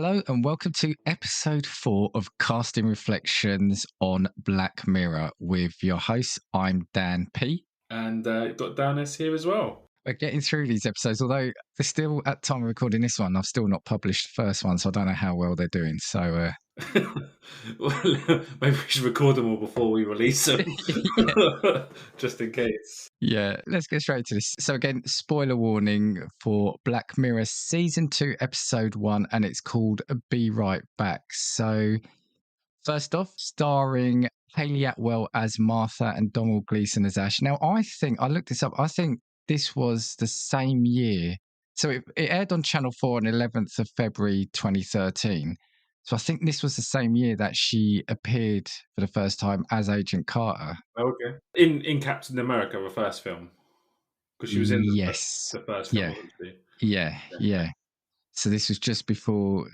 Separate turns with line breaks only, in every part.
Hello and welcome to episode 4 of Casting Reflections on Black Mirror with your host. I'm Dan P.
And you've got Dan S here as well.
We're getting through these episodes, although they're still, at the time of recording this one, I've still not published the first one, so I don't know how well they're doing. So,
Well, maybe we should record them all before we release them, just in case.
yeah, let's get straight to this. So, again, spoiler warning for Black Mirror Season 2, Episode 1, and it's called Be Right Back. So, first off, starring Hayley Atwell as Martha and Donald Gleason as Ash. Now, I looked this up, I think this was the same year. So it aired on Channel 4 on 11th of February 2013. So I think this was the same year that she appeared for the first time as Agent Carter.
Okay. In Captain America, the first film, because she was in
Yes.
the first film,
Yeah.
wasn't she?
Yeah. So this was just before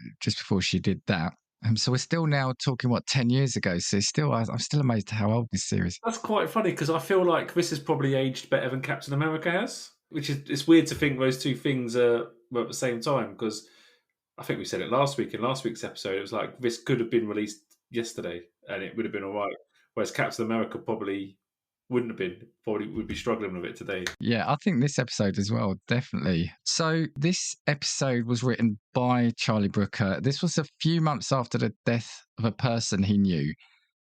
she did that. So we're still now talking 10 years ago. So I'm still amazed at how old this series.
That's quite funny because I feel like this has probably aged better than Captain America has. It's weird to think those two things were at the same time, because I think we said it last week in last week's episode. It was like this could have been released yesterday and it would have been all right, whereas Captain America probably wouldn't have been. Probably would be struggling with it today.
Yeah, I think this episode as well, definitely. So this episode was written by Charlie Brooker. This was a few months after the death of a person he knew,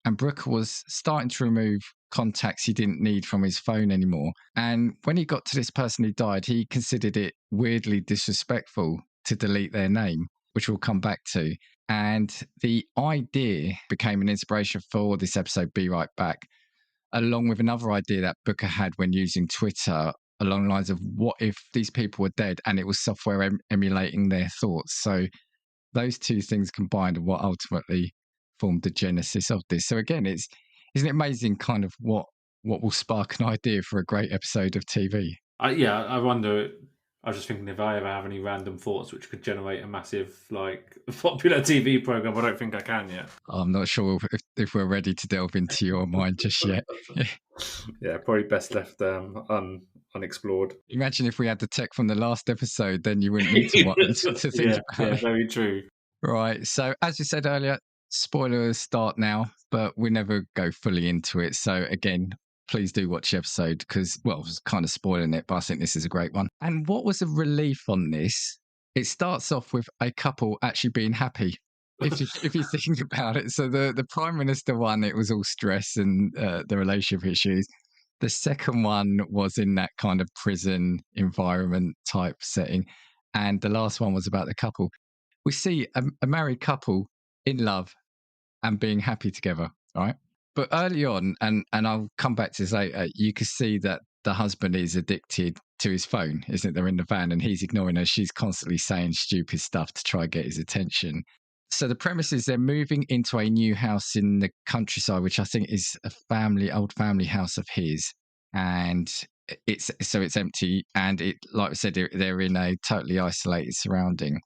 and Brooker was starting to remove contacts he didn't need from his phone anymore. And when he got to this person who died, he considered it weirdly disrespectful to delete their name, which we'll come back to. And the idea became an inspiration for this episode, Be Right Back, along with another idea that Booker had when using Twitter along the lines of what if these people were dead and it was software emulating their thoughts. So those two things combined are what ultimately formed the genesis of this. So again, isn't it amazing kind of what will spark an idea for a great episode of TV?
I wonder. I was just thinking if I ever have any random thoughts which could generate a massive, popular TV program. I don't think I can yet.
I'm not sure if we're ready to delve into your mind just yet.
Yeah, probably best left unexplored.
Imagine if we had the tech from the last episode, then you wouldn't need to think about
Yeah,
it.
very true.
Right. So, as you said earlier, spoilers start now, but we never go fully into it. So, again, please do watch the episode because, well, I was kind of spoiling it, but I think this is a great one. And what was a relief on this? It starts off with a couple actually being happy. If you think about it, so the Prime Minister one, it was all stress and the relationship issues. The second one was in that kind of prison environment type setting, and the last one was about the couple. We see a married couple in love and being happy together, right? But early on, and I'll come back to this later, you can see that the husband is addicted to his phone, isn't it? They're in the van and he's ignoring her. She's constantly saying stupid stuff to try and get his attention. So the premise is they're moving into a new house in the countryside, which I think is old family house of his. And it's empty. And it, like I said, they're in a totally isolated surrounding.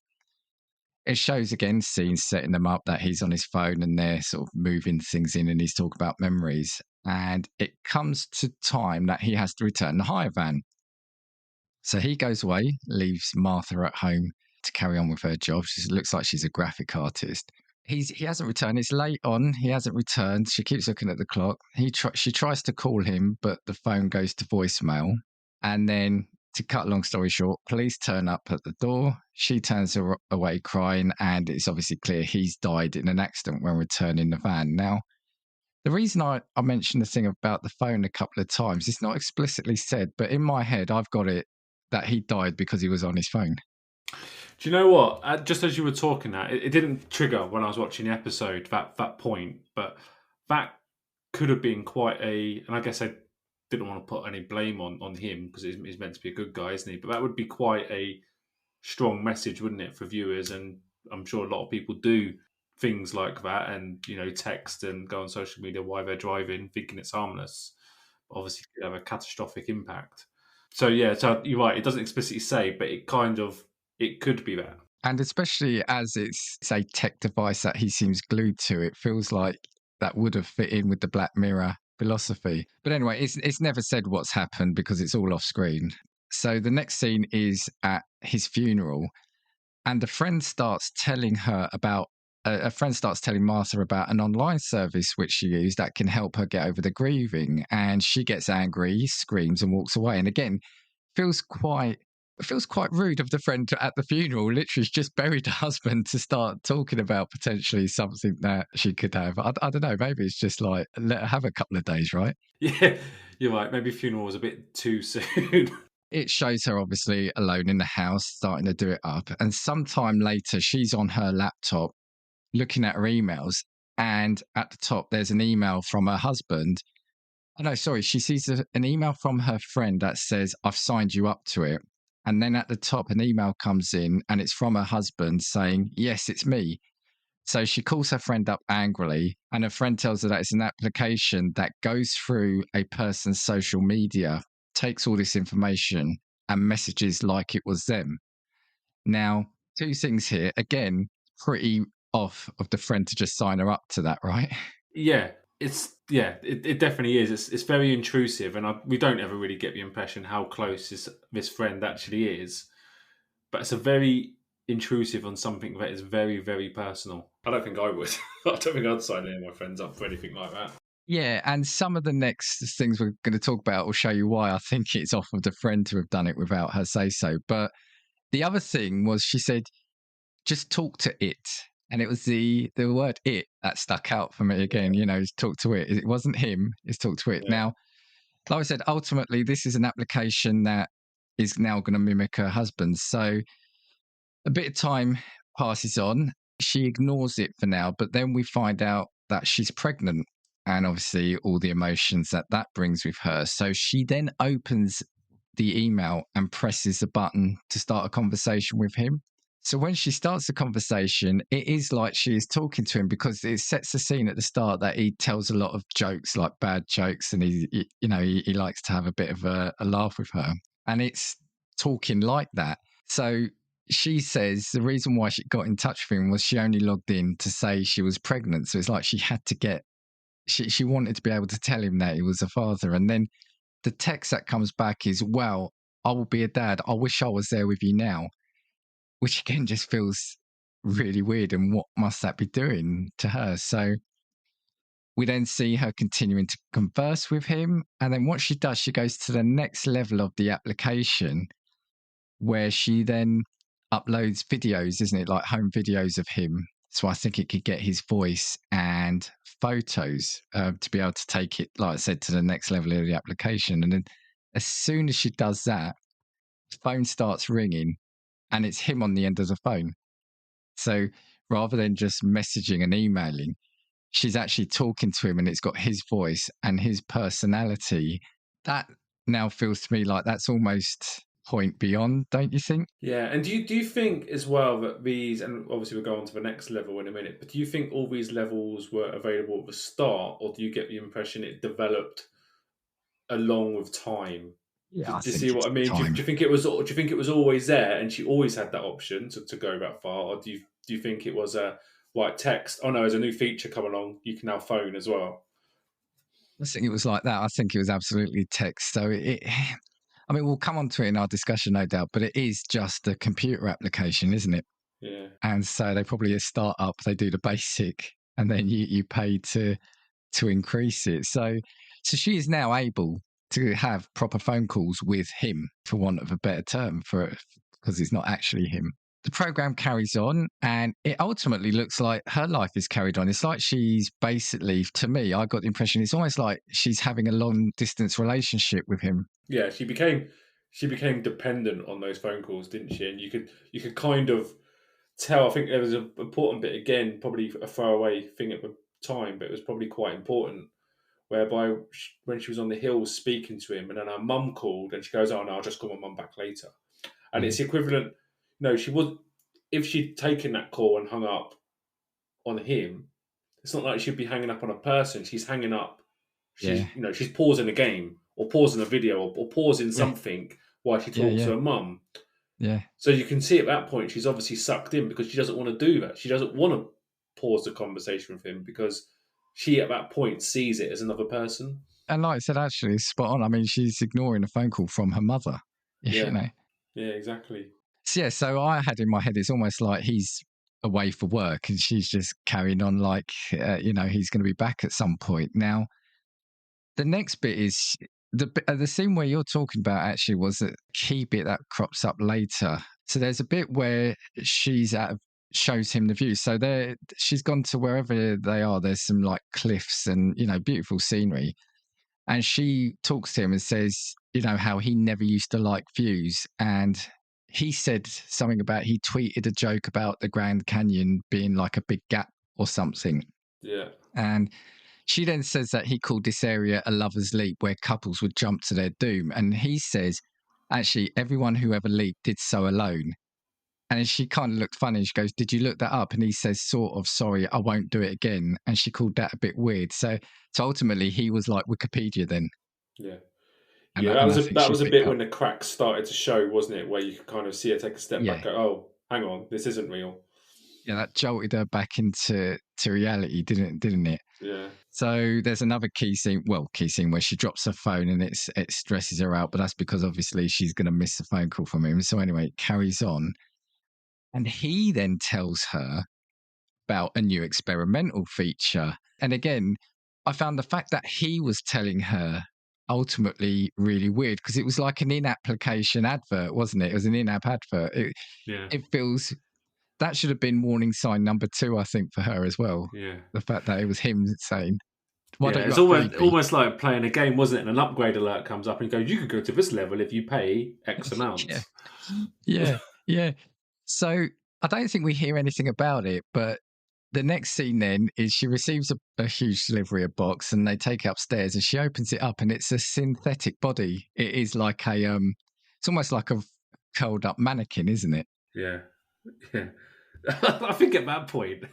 It shows again scenes setting them up that he's on his phone and they're sort of moving things in and he's talking about memories. And it comes to time that he has to return the hire van. So he goes away, leaves Martha at home to carry on with her job. She looks like she's a graphic artist. He hasn't returned. It's late on. He hasn't returned. She keeps looking at the clock. She tries to call him, but the phone goes to voicemail. And then, to cut a long story short, police turn up at the door. She turns away crying, and it's obviously clear he's died in an accident when returning the van. Now, the reason I mentioned the thing about the phone a couple of times, it's not explicitly said, but in my head, I've got it that he died because he was on his phone.
Do you know what? Just as you were talking that, it didn't trigger when I was watching the episode, that point, but that could have been quite and I guess I didn't want to put any blame on him because he's meant to be a good guy, isn't he? But that would be quite a strong message, wouldn't it, for viewers? And I'm sure a lot of people do things like that and, text and go on social media while they're driving, thinking it's harmless. But obviously, it could have a catastrophic impact. So, yeah, so you're right. It doesn't explicitly say, but it could be that.
And especially as it's a tech device that he seems glued to, it feels like that would have fit in with the Black Mirror philosophy. But anyway, it's never said what's happened because it's all off screen. So the next scene is at his funeral. And a friend starts telling Martha about an online service which she used that can help her get over the grieving. And she gets angry, screams, and walks away. And again, feels quite rude of the friend at the funeral. Literally, just buried her husband to start talking about potentially something that she could have. I don't know. Maybe it's just like, let her have a couple of days, right?
Yeah, you're right. Maybe funeral was a bit too soon.
It shows her obviously alone in the house, starting to do it up. And sometime later, she's on her laptop looking at her emails. And at the top, there's an email from her husband. Oh, no, sorry. She sees an email from her friend that says, I've signed you up to it. And then at the top, an email comes in and it's from her husband saying, yes, it's me. So she calls her friend up angrily, and her friend tells her that it's an application that goes through a person's social media, takes all this information, and messages like it was them. Now, two things here. Again, pretty off of the friend to just sign her up to that, right?
Yeah, it definitely is. It's very intrusive, and we don't ever really get the impression how close this friend actually is. But it's a very intrusive on something that is very, very personal. I don't think I would. I don't think I'd sign any of my friends up for anything like that.
Yeah, and some of the next things we're going to talk about will show you why I think it's off of the friend to have done it without her say so. But the other thing was she said, just talk to it. And it was the word it that stuck out for me again, talk to it. It wasn't him, it's talk to it.
Yeah.
Now, like I said, ultimately, this is an application that is now going to mimic her husband. So a bit of time passes on. She ignores it for now, but then we find out that she's pregnant and obviously all the emotions that brings with her. So she then opens the email and presses the button to start a conversation with him. So when she starts the conversation, it is like she is talking to him because it sets the scene at the start that he tells a lot of jokes, like bad jokes, and he likes to have a bit of a laugh with her, and it's talking like that. So she says the reason why she got in touch with him was she only logged in to say she was pregnant. So it's like she had to she wanted to be able to tell him that he was a father. And then the text that comes back is, well, I will be a dad. I wish I was there with you now, which again just feels really weird. And what must that be doing to her? So we then see her continuing to converse with him. And then what she does, she goes to the next level of the application where she then uploads videos, isn't it? Like home videos of him. So I think it could get his voice and photos to be able to take it, like I said, to the next level of the application. And then as soon as she does that, the phone starts ringing and it's him on the end of the phone. So rather than just messaging and emailing, she's actually talking to him and it's got his voice and his personality. That now feels to me like that's almost point beyond, don't you think?
Yeah, and do you think as well that these, and obviously we'll go on to the next level in a minute, but do you think all these levels were available at the start, or do you get the impression it developed along with time?
Yeah,
Do
I
you
think
see what
it's
I mean?
time.
Do you think it was? Do you think it was always there, and she always had that option to go that far, or do you think it was a like text? Oh no, there's a new feature come along. You can now phone as well.
I think it was like that. I think it was absolutely text. So I mean, we'll come on to it in our discussion, no doubt, but it is just a computer application, isn't it?
Yeah.
And so they probably a startup, they do the basic and then you pay to increase it. So she is now able to have proper phone calls with him, for want of a better term, because it's not actually him. The program carries on and it ultimately looks like her life is carried on. It's like she's basically, to me, I got the impression it's almost like she's having a long distance relationship with him.
Yeah, she became dependent on those phone calls, didn't she? And you could kind of tell. I think there was an important bit again, probably a throwaway thing at the time, but it was probably quite important. Whereby when she was on the hills speaking to him, and then her mum called, and she goes, "Oh no, I'll just call my mum back later." And it's equivalent. No, she would. If she'd taken that call and hung up on him, it's not like she'd be hanging up on a person. She's hanging up.
Yeah.
She's pausing a game or pausing a video or pausing
Yeah.
something while she
Yeah.
talks
Yeah.
to her mum.
Yeah.
So you can see at that point she's obviously sucked in because she doesn't want to do that. She doesn't want to pause the conversation with him because she at that point sees it as another person.
And like I said, actually, it's spot on. I mean, she's ignoring a phone call from her mother, you
Yeah.
know.
Yeah, exactly.
So, yeah, so I had in my head, it's almost like he's away for work and she's just carrying on like, he's going to be back at some point. Now, the next bit is the scene where you're talking about actually was a key bit that crops up later. So there's a bit where shows him the view. So she's gone to wherever they are. There's some like cliffs and beautiful scenery, and she talks to him and says, how he never used to like views, and he said something about he tweeted a joke about the Grand Canyon being like a big gap or something.
Yeah.
And she then says that he called this area a lover's leap where couples would jump to their doom. And he says, actually, everyone who ever leaped did so alone. And she kind of looked funny. She goes, did you look that up? And he says, sort of, sorry, I won't do it again. And she called that a bit weird. So ultimately, he was like Wikipedia then.
Yeah.
And,
Yeah,
and
that was a bit
up.
when the cracks started to show, wasn't it? Where you could kind of see her take a step back, go, oh, hang on, this isn't real.
Yeah, that jolted her back into reality, didn't it?
Yeah.
So there's another key scene where she drops her phone and it stresses her out, but that's because obviously she's going to miss a phone call from him. So anyway, it carries on. And he then tells her about a new experimental feature. And again, I found the fact that he was telling her ultimately really weird because it was like an in-application advert, wasn't it? It was an in-app advert. It feels that should have been warning sign number 2, I think, for her as well.
Yeah.
The fact that it was him saying, "Why don't you
it's
upgrade me?"
almost like playing a game, wasn't it? And an upgrade alert comes up and goes, you could go to this level if you pay X amount.
Yeah. So I don't think we hear anything about it, but the next scene then is she receives a huge delivery box and they take it upstairs and she opens it up and it's a synthetic body. It is like it's almost like a curled up mannequin, isn't it?
Yeah. I think at that point,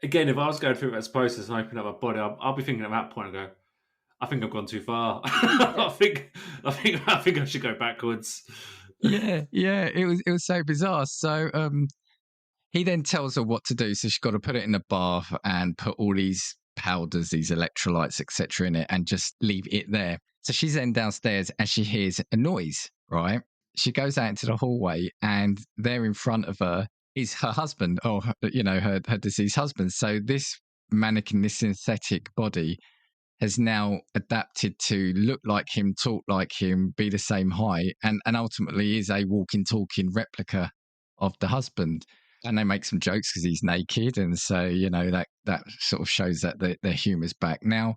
again, if I was going through that process and opening up my body, I'll be thinking at that point, I go, I think I've gone too far. I think I should go backwards.
Yeah. It was so bizarre. So he then tells her what to do. So she's got to put it in a bath and put all these powders, these electrolytes, etc., in it, and just leave it there. So she's then downstairs and she hears a noise. Right. She goes out into the hallway and there in front of her is her husband, or her deceased husband. So this mannequin, this synthetic body, has now adapted to look like him, talk like him, be the same height, and ultimately is a walking, talking replica of the husband. And they make some jokes because he's naked, and so that sort of shows that their humour's back. Now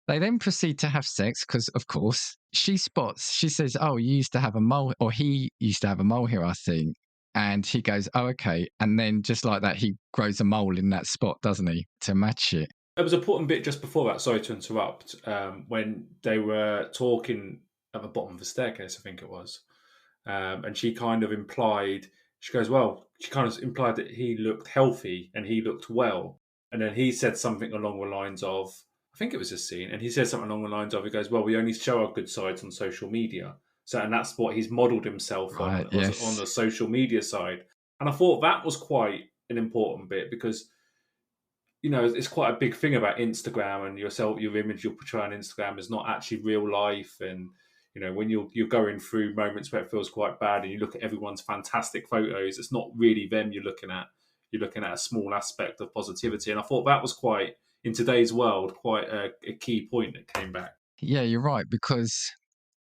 they then proceed to have sex because, of course, she says, "Oh, you used to have a mole, or he used to have a mole here, I think." And he goes, "Oh, okay." And then just like that, he grows a mole in that spot, doesn't he, to match it?
There was an important bit just before that, sorry to interrupt, when they were talking at the bottom of the staircase, I think it was. And she kind of implied, she goes, well, she kind of implied that he looked healthy and he looked well. And then he said something along the lines of, I think it was a scene, and he said something along the lines of, he goes, well, we only show our good sides on social media. So, and that's what he's modelled himself on the social media side. And I thought that was quite an important bit because, it's quite a big thing about Instagram and your image you'll portray on Instagram is not actually real life. And, when you're going through moments where it feels quite bad and you look at everyone's fantastic photos, it's not really them you're looking at. You're looking at a small aspect of positivity. And I thought that was quite, in today's world, quite a key point that came back.
Yeah, you're right. Because,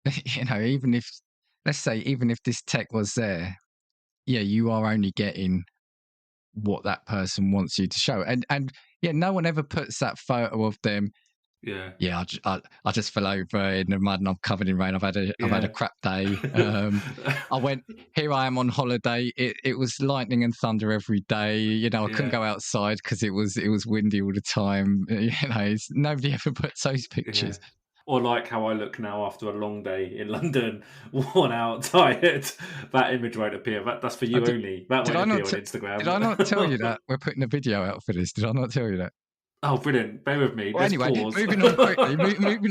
even if this tech was there, you are only getting what that person wants you to show. And no one ever puts that photo of them.
Yeah.
I just fell over in the mud and I'm covered in rain. I've had a crap day. Here I am on holiday. It was lightning and thunder every day. I couldn't go outside because it was windy all the time. Nobody ever puts those pictures.
Yeah. Or like how I look now after a long day in London, worn out, tired. That image won't appear. That's for you only. That won't appear on Instagram.
Did I not tell you that? We're putting a video out for this. Did I not tell you that?
Oh, brilliant. Bear with me.
Well, anyway,
pause.
moving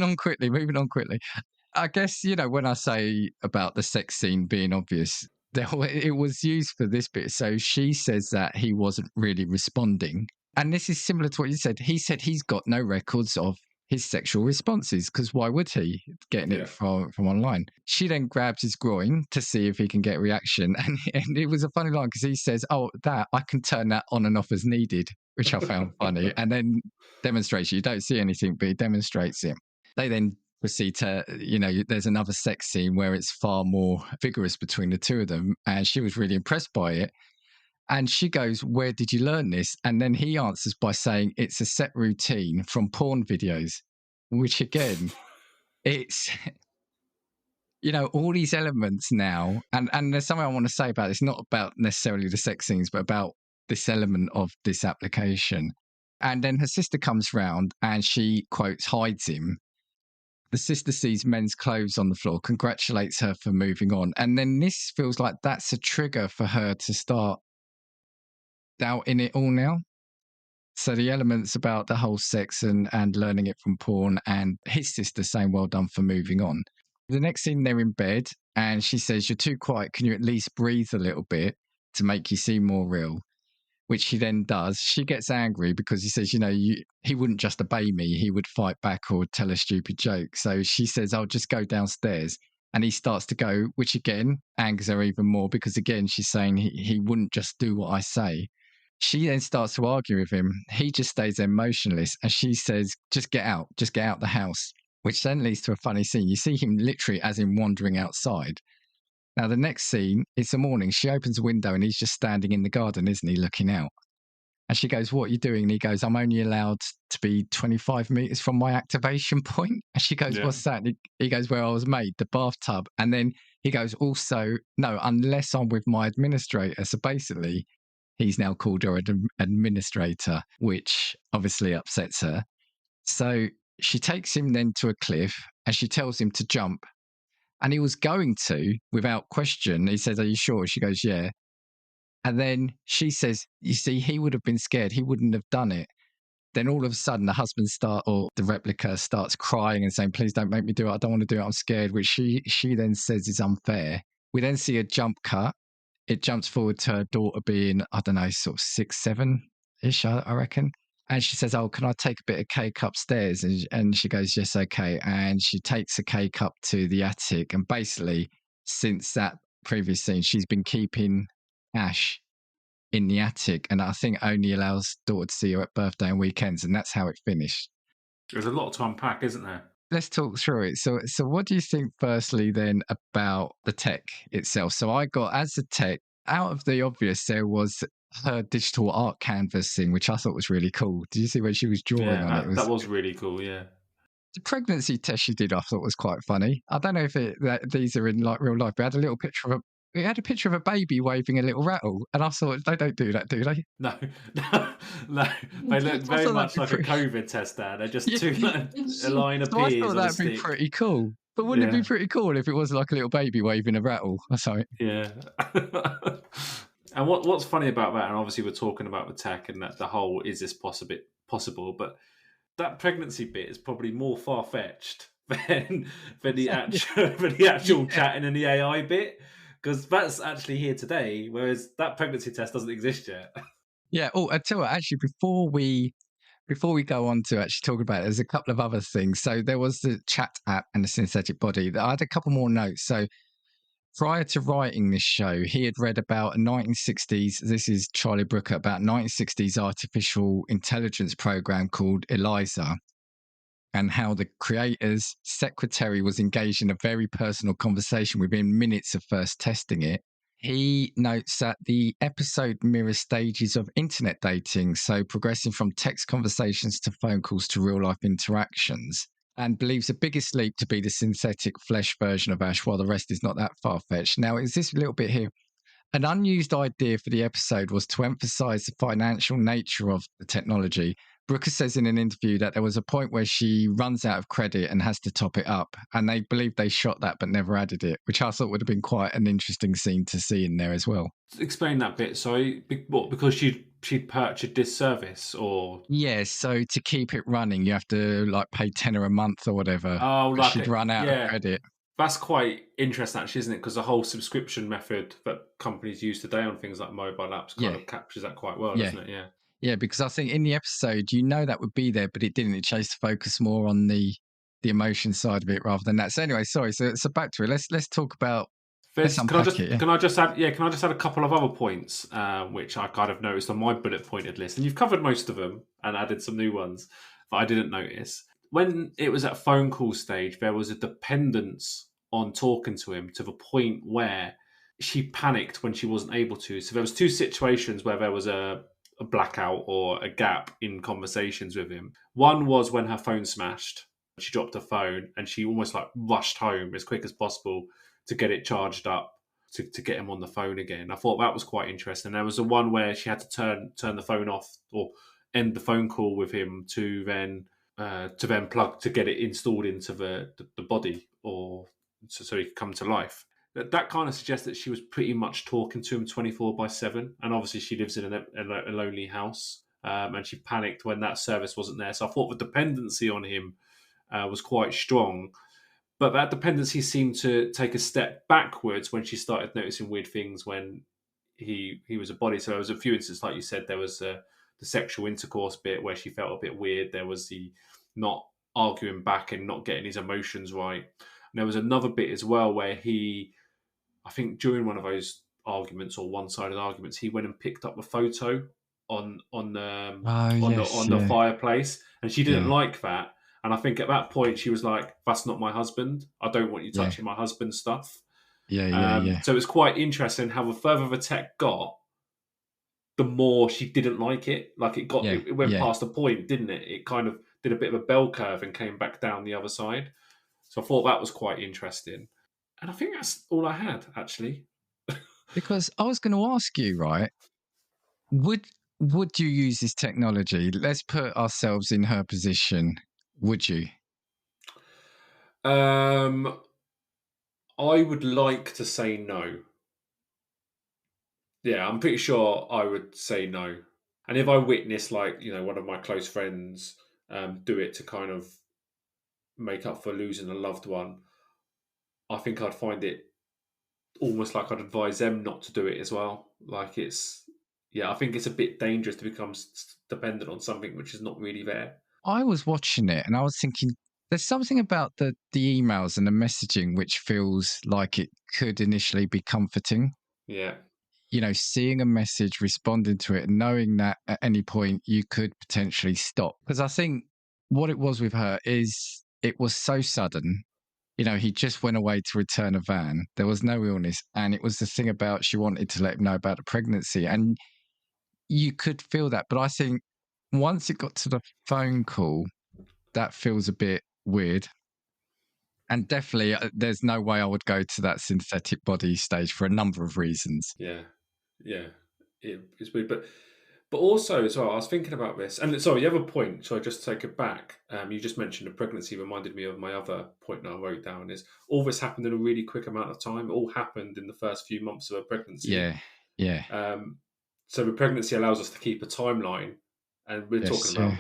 on quickly. I guess, when I say about the sex scene being obvious, it was used for this bit. So she says that he wasn't really responding. And this is similar to what you said. He said he's got no records of his sexual responses, because why would he, getting it from online? She then grabs his groin to see if he can get a reaction. And it was a funny line because he says, "Oh, that I can turn that on and off as needed," which I found funny. And then demonstrates, you don't see anything, but he demonstrates it. They then proceed to, there's another sex scene where it's far more vigorous between the two of them. And she was really impressed by it. And she goes, "Where did you learn this?" And then he answers by saying it's a set routine from porn videos, which again, it's, all these elements now. And there's something I want to say about this, not about necessarily the sex scenes, but about this element of this application. And then her sister comes round and she, quotes, hides him. The sister sees men's clothes on the floor, congratulates her for moving on. And then this feels like that's a trigger for her to start doubting it all now. So the elements about the whole sex and learning it from porn, and his sister saying well done for moving on. The next scene, they're in bed and she says, "You're too quiet. Can you at least breathe a little bit to make you seem more real?" Which he then does. She gets angry because he says, he wouldn't just obey me. He would fight back or tell a stupid joke. So she says, "I'll just go downstairs." And he starts to go, which again angers her even more because again, she's saying he wouldn't just do what I say. She then starts to argue with him. He just stays there motionless. And she says, just get out the house, which then leads to a funny scene. You see him literally as in wandering outside. Now, the next scene, it's the morning. She opens a window and he's just standing in the garden, isn't he, looking out? And she goes, "What are you doing?" And he goes, "I'm only allowed to be 25 meters from my activation point." And she goes, "What's that?" And he goes, "Where I was made, the bathtub." And then he goes, "Also, no, unless I'm with my administrator." So basically, he's now called her an administrator, which obviously upsets her. So she takes him then to a cliff and she tells him to jump. And he was going to, without question. He says, "Are you sure?" She goes, "Yeah." And then she says, "You see, he would have been scared. He wouldn't have done it." Then all of a sudden, the replica starts crying and saying, "Please don't make me do it. I don't want to do it. I'm scared," which she then says is unfair. We then see a jump cut. It jumps forward to her daughter being, I don't know, sort of 6, 7-ish, I reckon. And she says, "Oh, can I take a bit of cake upstairs?" And she goes, "Yes, okay." And she takes a cake up to the attic. And basically, since that previous scene, she's been keeping Ash in the attic. And I think only allows daughter to see her at birthday and weekends. And that's how it finished.
There's a lot to unpack, isn't there?
Let's talk through it. So what do you think, firstly, then, about the tech itself? So I got, as a tech, out of the obvious, there was her digital art canvas thing, which I thought was really cool. Did you see when she was drawing on it?
That was really cool, yeah.
The pregnancy test she did, I thought was quite funny. I don't know if these are in like real life, but it had a picture of a baby waving a little rattle, and I thought, they don't do that, do they?
No. They look very much like a COVID test there. They're just a line of peas.
I thought that'd be pretty cool. But wouldn't it be pretty cool if it was like a little baby waving a rattle? Sorry.
Yeah. And what's funny about that, and obviously we're talking about the tech and that the whole, is this possible? But that pregnancy bit is probably more far-fetched than the actual chatting and the AI bit, because that's actually here today, whereas that pregnancy test doesn't exist yet.
Yeah. Oh, I tell you what, actually, before we go on to actually talk about it, there's a couple of other things. So there was the chat app and the synthetic body. I had a couple more notes. So prior to writing this show, he had read about a 1960s, this is Charlie Brooker, about 1960s artificial intelligence program called ELIZA, and how the creator's secretary was engaged in a very personal conversation within minutes of first testing it. He notes that the episode mirrors stages of internet dating, so progressing from text conversations to phone calls to real life interactions, and believes the biggest leap to be the synthetic flesh version of Ash, while the rest is not that far-fetched. Now, is this little bit here? An unused idea for the episode was to emphasize the financial nature of the technology. Brooker says in an interview that there was a point where she runs out of credit and has to top it up, and they believe they shot that but never added it, which I thought would have been quite an interesting scene to see in there as well.
Explain that bit. Sorry, what? Because she'd purchased this service, or
so to keep it running, you have to like pay £10 a month or whatever.
Oh, like
she'd run out of credit.
That's quite interesting, actually, isn't it? Because the whole subscription method that companies use today on things like mobile apps kind of captures that quite well, doesn't it? Yeah.
Yeah, because I think in the episode, you know that would be there, but it didn't. It chose to focus more on the emotion side of it rather than that. So anyway, sorry. So back to it. Let's talk about. Let's unpack it. Yeah.
Can I just add a couple of other points which I kind of noticed on my bullet pointed list, and you've covered most of them and added some new ones that I didn't notice. When it was at phone call stage, there was a dependence on talking to him to the point where she panicked when she wasn't able to. So there was two situations where there was a blackout or a gap in conversations with him. One was when her phone smashed. She dropped her phone and she almost like rushed home as quick as possible to get it charged up to get him on the phone again. I thought that was quite interesting. There was the one where she had to turn the phone off or end the phone call with him to then plug to get it installed into the body or so he could come to life. That kind of suggests that she was pretty much talking to him 24/7, and obviously she lives in a lonely house, and she panicked when that service wasn't there. So I thought the dependency on him was quite strong, but that dependency seemed to take a step backwards when she started noticing weird things when he was a body. So there was a few instances, like you said, there was the sexual intercourse bit where she felt a bit weird. There was the not arguing back and not getting his emotions right. And there was another bit as well where I think during one of those arguments or one-sided arguments, he went and picked up a photo on
Yes,
the
yeah,
fireplace, and she didn't
yeah,
like that. And I think at that point she was like, "That's not my husband. I don't want you
yeah,
touching my husband's stuff."
yeah.
So it's quite interesting how the further the tech got, the more she didn't like it. Like
Yeah,
it went
yeah.
past a point, didn't it? It kind of did a bit of a bell curve and came back down the other side. So I thought that was quite interesting. And I think that's all I had, actually.
Because I was going to ask you, right? Would would you use this technology? Let's put ourselves in her position. Would you?
Um, I would like to say no. Yeah, I'm pretty sure I would say no. And if I witness, like, one of my close friends do it to kind of make up for losing a loved one, I think I'd find it almost like I'd advise them not to do it as well. Like I think it's a bit dangerous to become dependent on something which is not really there.
I was watching it and I was thinking, there's something about the emails and the messaging which feels like it could initially be comforting.
Yeah,
Seeing a message, responding to it, and knowing that at any point you could potentially stop. Because I think what it was with her is it was so sudden. He just went away to return a van. There was no illness. And it was the thing about she wanted to let him know about the pregnancy. And you could feel that. But I think once it got to the phone call, that feels a bit weird. And definitely, there's no way I would go to that synthetic body stage for a number of reasons.
yeah, yeah. It's weird, but also as well, I was thinking about this, and sorry, the other point. So I just take it back. You just mentioned the pregnancy, reminded me of my other point that I wrote down. Is all this happened in a really quick amount of time. It all happened in the first few months of a pregnancy.
Yeah, yeah.
So the pregnancy allows us to keep a timeline, and
Yes, yeah.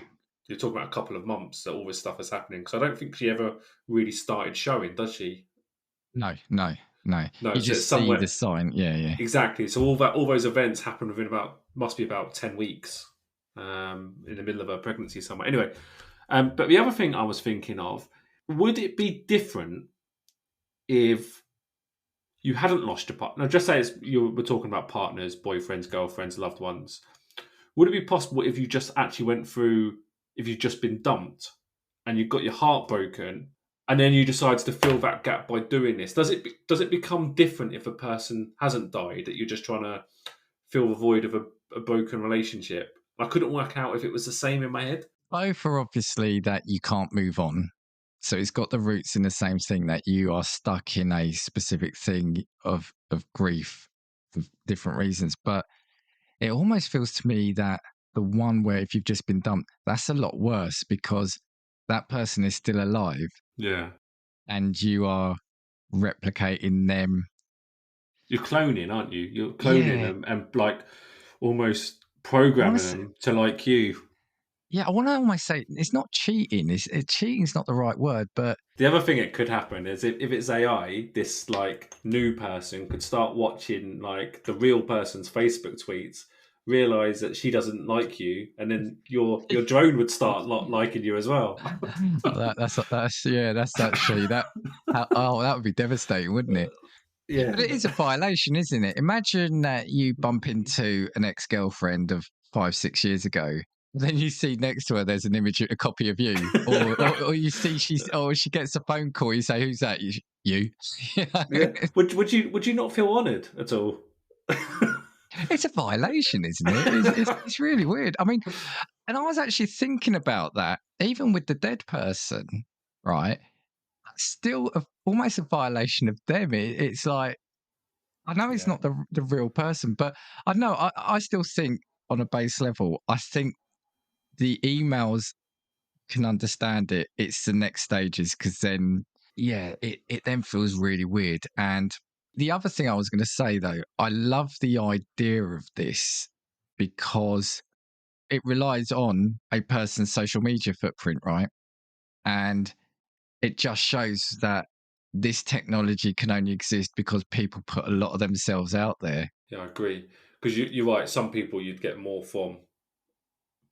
you're talking about a couple of months that all this stuff is happening. So I don't think she ever really started showing, does she?
No.
No,
You
so it's
just see the
somewhere
sign. Yeah, yeah.
exactly. So all those events happen within must be about 10 weeks, in the middle of a pregnancy somewhere. Anyway, but the other thing I was thinking of, would it be different if you hadn't lost your partner? Now, just say we're talking about partners, boyfriends, girlfriends, loved ones. Would it be possible if you just actually if you've just been dumped and you've got your heart broken, and then you decide to fill that gap by doing this? Does it become different if a person hasn't died, that you're just trying to fill the void of a broken relationship? I couldn't work out if it was the same in my head.
Both are obviously that you can't move on. So it's got the roots in the same thing, that you are stuck in a specific thing of grief for different reasons. But it almost feels to me that the one where if you've just been dumped, that's a lot worse because that person is still alive
Yeah.
and you are replicating them.
You're cloning, aren't you? You're cloning
Yeah.
them and like almost
I want to
programming
say,
them to like you.
yeah, I want to almost say it's not cheating. Cheating's not the right word, but
The other thing it could happen is if it's AI, this like new person could start watching like the real person's Facebook tweets, realise that she doesn't like you, and then your drone would start not liking you as well.
That's actually that. Oh, that would be devastating, wouldn't it?
Yeah.
But it is a violation, isn't it? Imagine that you bump into an ex-girlfriend of 5, 6 years ago. Then you see next to her, there's an image, a copy of you, or you see she gets a phone call. You say, "Who's that?" You.
Yeah. Would you not feel honoured at all?
It's a violation, isn't it? It's really weird. I mean, and I was actually thinking about that, even with the dead person, right? Still, almost a violation of them. It's like, I know it's not the real person, but I know I still think on a base level, I think the emails can understand it. It's the next stages because then, yeah, it then feels really weird. And the other thing I was going to say though, I love the idea of this because it relies on a person's social media footprint, right? And it just shows that this technology can only exist because people put a lot of themselves out there.
Yeah, I agree. Because you're right. Some people you'd get more from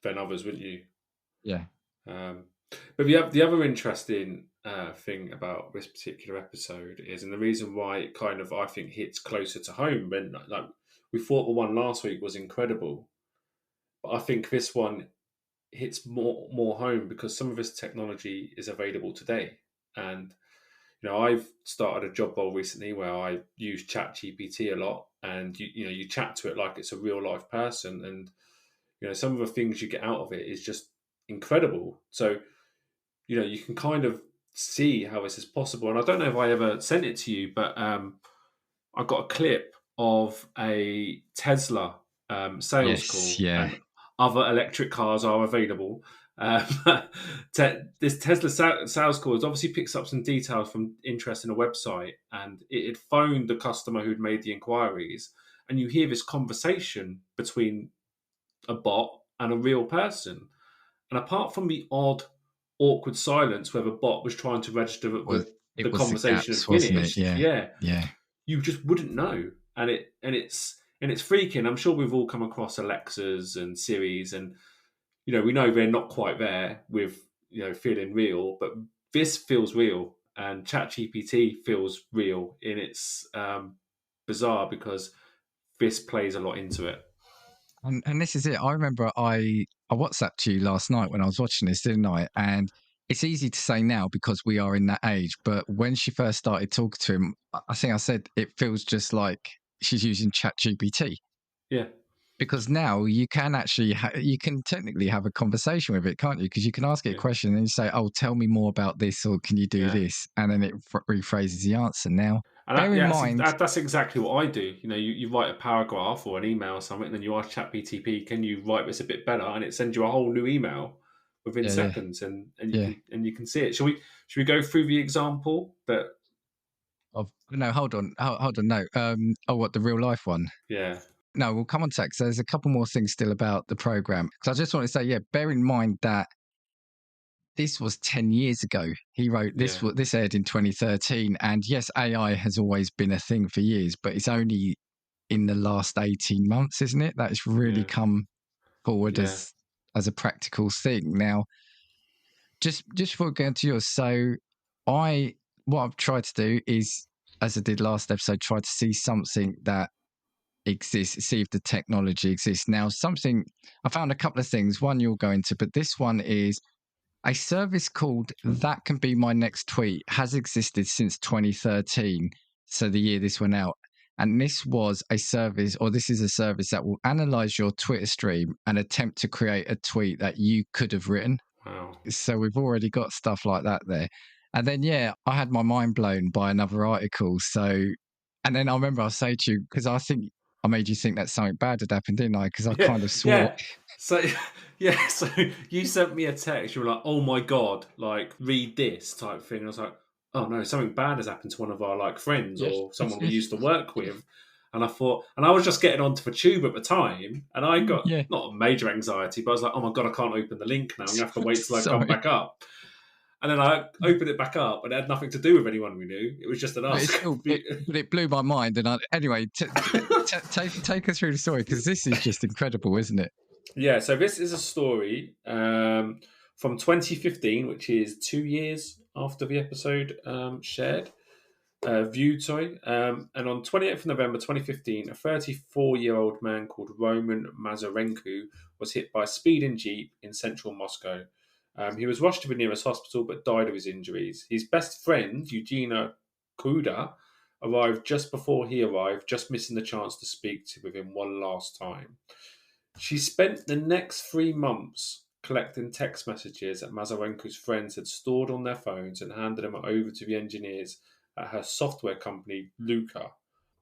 than others, wouldn't you?
Yeah.
But the other interesting thing about this particular episode is, and the reason why it kind of I think hits closer to home, when like we thought the one last week was incredible, but I think this one hits more home because some of this technology is available today. And I've started a job role recently where I use ChatGPT a lot, and you chat to it like it's a real life person, and some of the things you get out of it is just incredible. So you can kind of see how this is possible. And I don't know if I ever sent it to you, but I got a clip of a Tesla sales
Yes.
call,
Yeah.
and other electric cars are available. This Tesla sales call has obviously picks up some details from interest in a website, and it had phoned the customer who'd made the inquiries, and you hear this conversation between a bot and a real person. And apart from the odd, awkward silence where the bot was trying to register that
It
the
was the
conversation had
gaps, wasn't it?
finished,
Yeah.
yeah,
Yeah.
you just wouldn't know. And it's freaking. I'm sure we've all come across Alexas and Siris, and we know they're not quite there with feeling real, but this feels real, and ChatGPT feels real. And it's bizarre because this plays a lot into it.
And this is it. I remember I WhatsApped you last night when I was watching this, didn't I? And it's easy to say now because we are in that age. But when she first started talking to him, I think I said it feels just like she's using ChatGPT.
Yeah.
Because now you can actually you can technically have a conversation with it, can't you? Because you can ask it a question and you say, "Oh, tell me more about this," or "Can you do this?" And then it rephrases the answer. Now,
and
bear in mind,
that's exactly what I do. You write a paragraph or an email or something, and then you ask ChatGPT, "Can you write this a bit better?" And it sends you a whole new email within seconds, and you can see it. Should we go through the example that?
No, hold on, no. What, the real life one?
Yeah.
No, we'll come on to that. So there's a couple more things still about the program. Because I just want to say, yeah, bear in mind that this was 10 years ago. He wrote this.
Yeah.
This aired in 2013, and yes, AI has always been a thing for years, but it's only in the last 18 months, isn't it? That it's really come forward as a practical thing. Now, just before going to yours, so what I've tried to do is, as I did last episode, try to see something that exists, see if the technology exists. Now, I found a couple of things. One you'll go into, but this one is a service called That Can Be My Next Tweet has existed since 2013. So the year this went out. And this is a service that will analyze your Twitter stream and attempt to create a tweet that you could have written.
Wow.
So we've already got stuff like that there. And then, I had my mind blown by another article. So, and then I remember I say to you, because I think I made you think that something bad had happened, didn't I? Because I kind of swore.
Yeah. So you sent me a text. You were like, "Oh my god, like read this" type thing. And I was like, "Oh no, something bad has happened to one of our friends or someone we used to work with." And I thought, and I was just getting onto the tube at the time, and I got not a major anxiety, but I was like, "Oh my god, I can't open the link now. I'm gonna have to wait till I come back up." And then I opened it back up, and it had nothing to do with anyone we knew. It was just an
But
ask.
it blew my mind. And anyway, take us through the story, because this is just incredible, isn't it?
Yeah, so this is a story from 2015, which is 2 years after the episode viewed, sorry. And on 28th of November 2015, a 34-year-old man called Roman Mazarenko was hit by a speeding Jeep in central Moscow. He was rushed to the nearest hospital but died of his injuries. His best friend, Eugenia Kuda, arrived just before he arrived, just missing the chance to speak to him one last time. She spent the next 3 months collecting text messages that Mazarenko's friends had stored on their phones and handed them over to the engineers at her software company, Luca.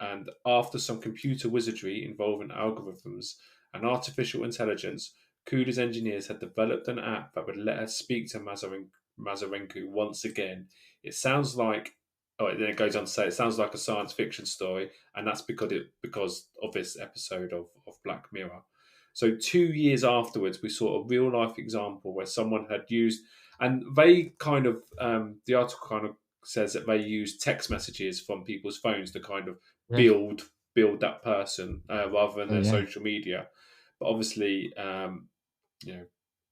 And after some computer wizardry involving algorithms and artificial intelligence, Kuda's engineers had developed an app that would let her speak to Mazarenko once again. It sounds like, then it goes on to say, it sounds like a science fiction story, and that's because of this episode of Black Mirror. So 2 years afterwards, we saw a real life example where someone had used, and they kind of, the article kind of says that they use text messages from people's phones to kind of
Yeah.
build that person rather than their
Yeah.
social media. But obviously,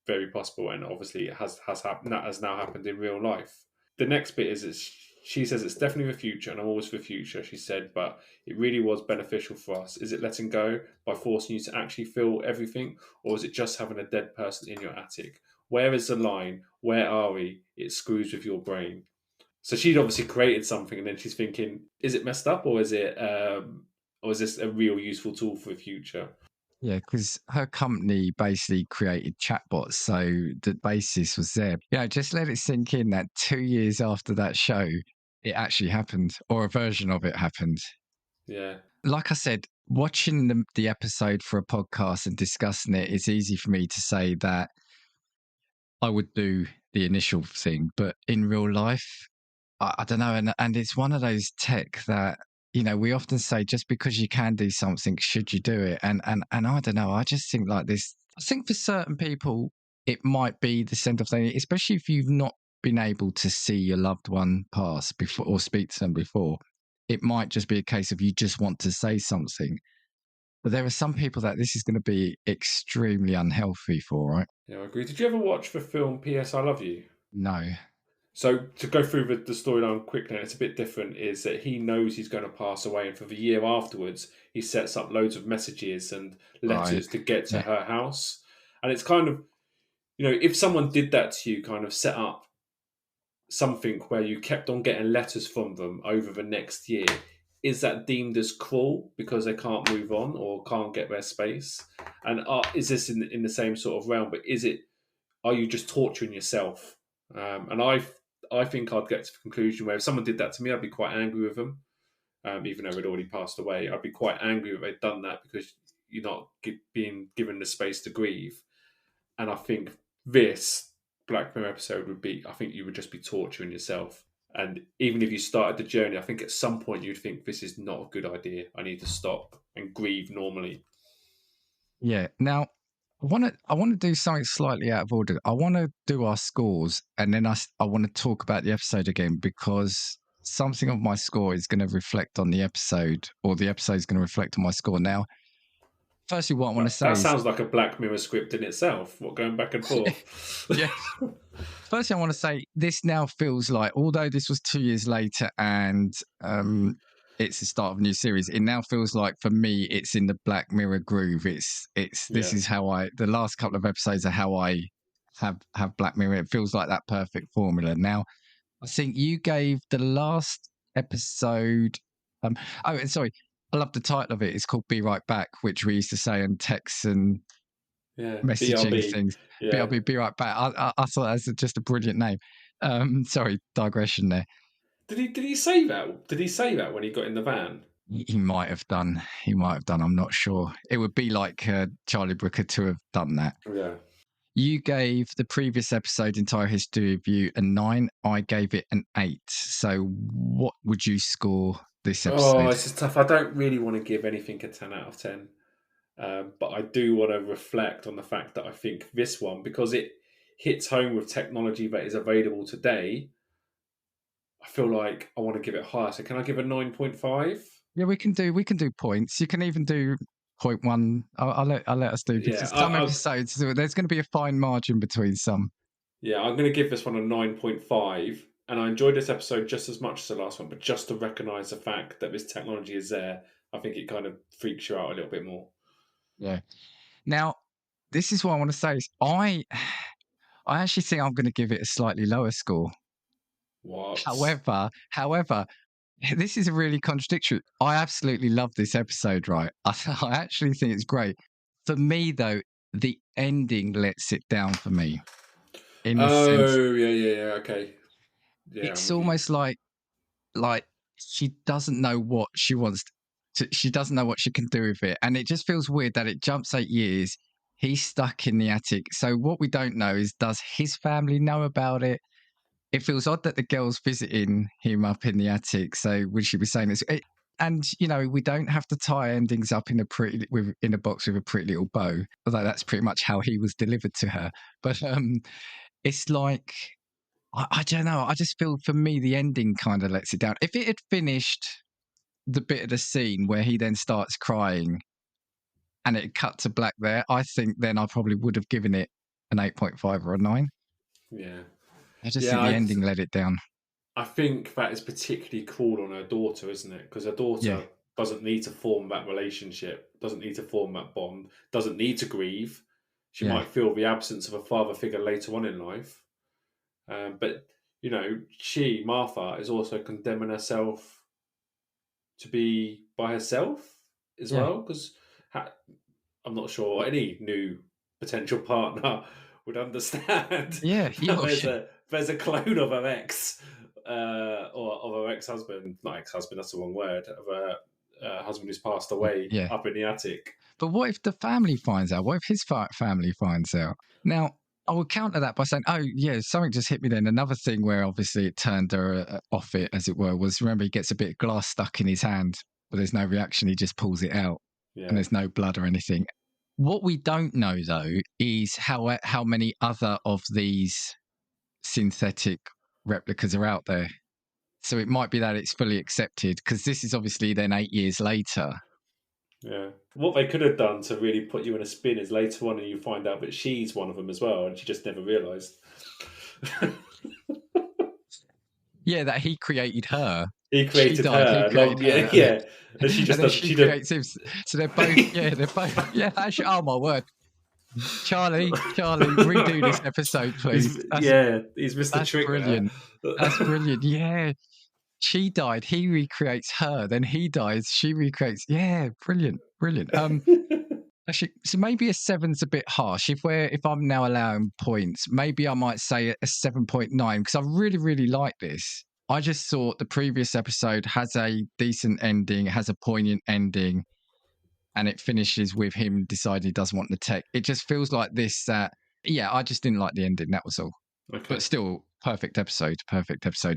very possible, and obviously it has happened. That has now happened in real life. The next bit is she says it's definitely the future, and I'm always for the future, she said, but it really was beneficial for us. Is it letting go by forcing you to actually feel everything, or is it just having a dead person in your attic? Where is the line? Where are we? It screws with your brain. So she'd obviously created something, and then she's thinking, is it messed up, or is this a real useful tool for the future?
Yeah, because her company basically created chatbots, so the basis was there. Yeah, just let it sink in that 2 years after that show, it actually happened, or a version of it happened.
Yeah.
Like I said, watching the episode for a podcast and discussing it, it's easy for me to say that I would do the initial thing, but in real life, I don't know. And it's one of those tech that, we often say just because you can do something, should you do it? And I don't know. I just think like this. I think for certain people, it might be the same of thing, especially if you've not been able to see your loved one pass before or speak to them before. It might just be a case of you just want to say something. But there are some people that this is going to be extremely unhealthy for, right?
Yeah, I agree. Did you ever watch the film P.S. I Love You?
No.
So to go through the storyline quickly, and it's a bit different, is that he knows he's going to pass away, and for the year afterwards, he sets up loads of messages and
Right.
letters to get to
Yeah.
her house. And it's kind of, if someone did that to you, kind of set up something where you kept on getting letters from them over the next year, is that deemed as cruel because they can't move on or can't get their space? And is this in the same sort of realm? But are you just torturing yourself? And I think I'd get to the conclusion where if someone did that to me, I'd be quite angry with them, even though they'd already passed away. I'd be quite angry if they'd done that because you're not being given the space to grieve. And I think this Black Mirror episode I think you would just be torturing yourself. And even if you started the journey, I think at some point you'd think this is not a good idea. I need to stop and grieve normally.
Yeah. Now, I want to do something slightly out of order. I want to do our scores, and then I want to talk about the episode again, because something of my score is going to reflect on the episode, or the episode is going to reflect on my score. Now, firstly, what I want to say
That
is,
sounds like a Black Mirror script in itself. What, going back and forth?
yeah. Firstly, I want to say this now feels like, although this was 2 years later and it's the start of a new series, it now feels like for me it's in the Black Mirror groove. This is how the last couple of episodes are how I have Black Mirror. It feels like that perfect formula. Now, I think you gave the last episode. And sorry, I love the title of it. It's called "Be Right Back," which we used to say in texts and
Yeah,
messaging
BRB.
things.
Yeah.
Be right back. I thought that was just a brilliant name. Sorry, digression there.
Did he say that? Did he say that when he got in the van?
He might have done. He might have done. I'm not sure. It would be like Charlie Brooker to have done that.
Yeah.
You gave the previous episode, Entire History Review, a 9. I gave it an 8. So what would you score this episode?
Oh, it's just tough. I don't really want to give anything a 10 out of 10. But I do want to reflect on the fact that I think this one, because hits home with technology that is available today, I feel like I want to give it higher. So can I give a 9.5?
Yeah, we can do points. You can even do 0.1. I'll let us do,
Yeah,
because some episodes there's going to be a fine margin between some.
Yeah, I'm going to give this one a 9.5. And I enjoyed this episode just as much as the last one, but just to recognise the fact that this technology is there, I think it kind of freaks you out a little bit more.
Yeah. Now, this is what I want to say is I actually think I'm going to give it a slightly lower score.
What?
However, this is a really contradictory. I absolutely love this episode, right? I actually think it's great. For me, though, the ending lets it down for me. In the sense,
yeah, okay. Yeah, I'm
it's
with you.
almost like she doesn't know what she wants she doesn't know what she can do with it, and it just feels weird that it jumps 8 years. He's stuck in the attic, so what we don't know is, does his family know about it? It feels odd that the girl's visiting him up in the attic, so would she be saying this? And we don't have to tie endings up in a box with a pretty little bow, although that's pretty much how he was delivered to her. But it's like, I don't know. I just feel, for me, the ending kind of lets it down. If it had finished the bit of the scene where he then starts crying and it cut to black there, I think then I probably would have given it an 8.5 or a 9.
Yeah.
I just
Yeah,
think the ending let it down.
I think that is particularly cruel on her daughter, isn't it? Because her
Yeah.
daughter doesn't need to form that relationship, doesn't need to form that bond, doesn't need to grieve. She
Yeah.
might feel the absence of a father figure later on in life. But, she, Martha, is also condemning herself to be by herself as
Yeah.
well. Because I'm not sure any new potential partner would understand
Yeah.
that
Oh,
there's a clone of her ex, or of her ex-husband, not ex-husband, that's the wrong word, of her husband who's passed away
yeah.
up in the attic.
But what if the family finds out? What if his family finds out? Now, I would counter that by saying, oh, yeah, something just hit me then. Another thing where obviously it turned her off it, as it were, was, remember, he gets a bit of glass stuck in his hand, but there's no reaction. He just pulls it out and
Yeah,
there's no blood or anything. What we don't know, though, is how many other of these synthetic replicas are out there. So it might be that it's fully accepted, because this is obviously then 8 years later.
yeah. What they could have done to really put you in a spin is later on, and you find out that she's one of them as well, and she just never realised.
Yeah, that he created her.
He
She
created
died. He
her
created
long, yeah,
her,
yeah. And she
and
just
then
doesn't.
she
She did.
creates him. So they're both. Yeah, they're both. Yeah, actually, oh my word, Charlie, redo this episode, please.
He's Mr.
That's
Trick there.
brilliant. That's brilliant. Yeah, she died. He recreates her. Then he dies. She recreates. Yeah, brilliant. Actually, so maybe a 7's a bit harsh. If I'm now allowing points, maybe I might say a 7.9, because I really, really like this. I just thought the previous episode has a decent ending, has a poignant ending, and it finishes with him deciding he doesn't want the tech. It just feels like this. Yeah, I just didn't like the ending. That was all.
Okay.
But still, perfect episode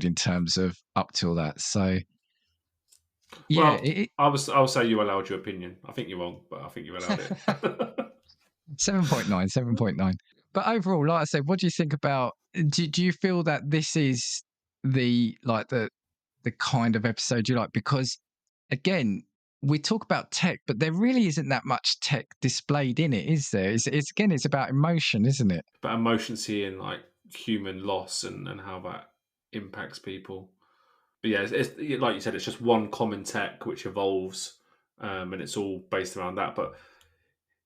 in terms of up till that. So yeah,
well, I'll say you allowed your opinion. I think you're wrong, but I think you allowed it.
7.9. But overall, like I said, what do you think about? Do you feel that this is the kind of episode you like? Because again, we talk about tech, but there really isn't that much tech displayed in it, is there? It's about emotion, isn't it?
But emotion, seeing like human loss and how that impacts people. But yeah, it's like you said, it's just one common tech which evolves, and it's all based around that. But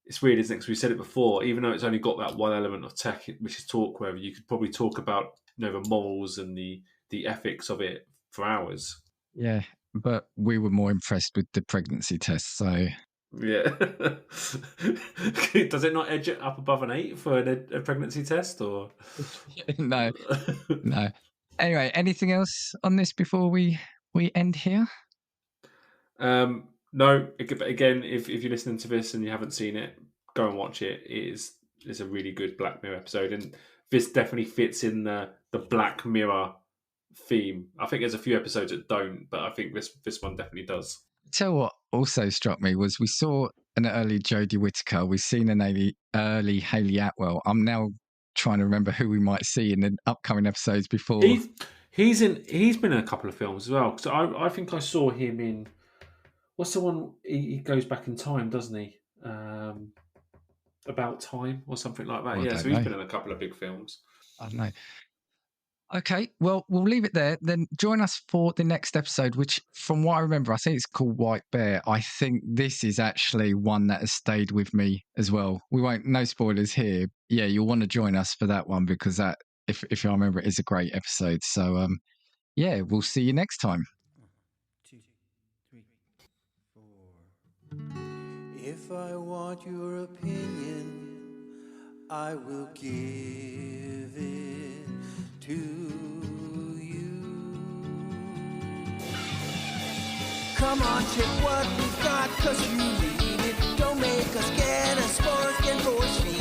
it's weird, isn't it? Because we said it before, even though it's only got that one element of tech, which is talk, where you could probably talk about the morals and the ethics of it for hours.
Yeah, but we were more impressed with the pregnancy test. So
yeah, does it not edge it up above an 8 for a pregnancy test, or
no. Anyway, anything else on this before we end here?
No. Again, if you're listening to this and you haven't seen it, go and watch it. It's a really good Black Mirror episode, and this definitely fits in the Black Mirror theme. I think there's a few episodes that don't, but I think this one definitely does.
Tell what also struck me was we saw an early Jodie Whittaker. We've seen an early Hayley Atwell. I'm now trying to remember who we might see in the upcoming episodes before.
He's been in a couple of films as well. Because I think I saw him in, what's the one? He goes back in time, doesn't he? About Time or something like that. Yeah, so he's been in a couple of big films.
I don't know. Okay, well, we'll leave it there. Then join us for the next episode, which, from what I remember, I think it's called White Bear. I think this is actually one that has stayed with me as well. We won't, no spoilers here. Yeah, you'll want to join us for that one because that, if I remember, it is a great episode. So, yeah, we'll see you next time.
1, 2, 3, 4. If I want your opinion, I will give it to you. Come on, check what we've got, 'cause you need it. Don't make us get a sports and force feed.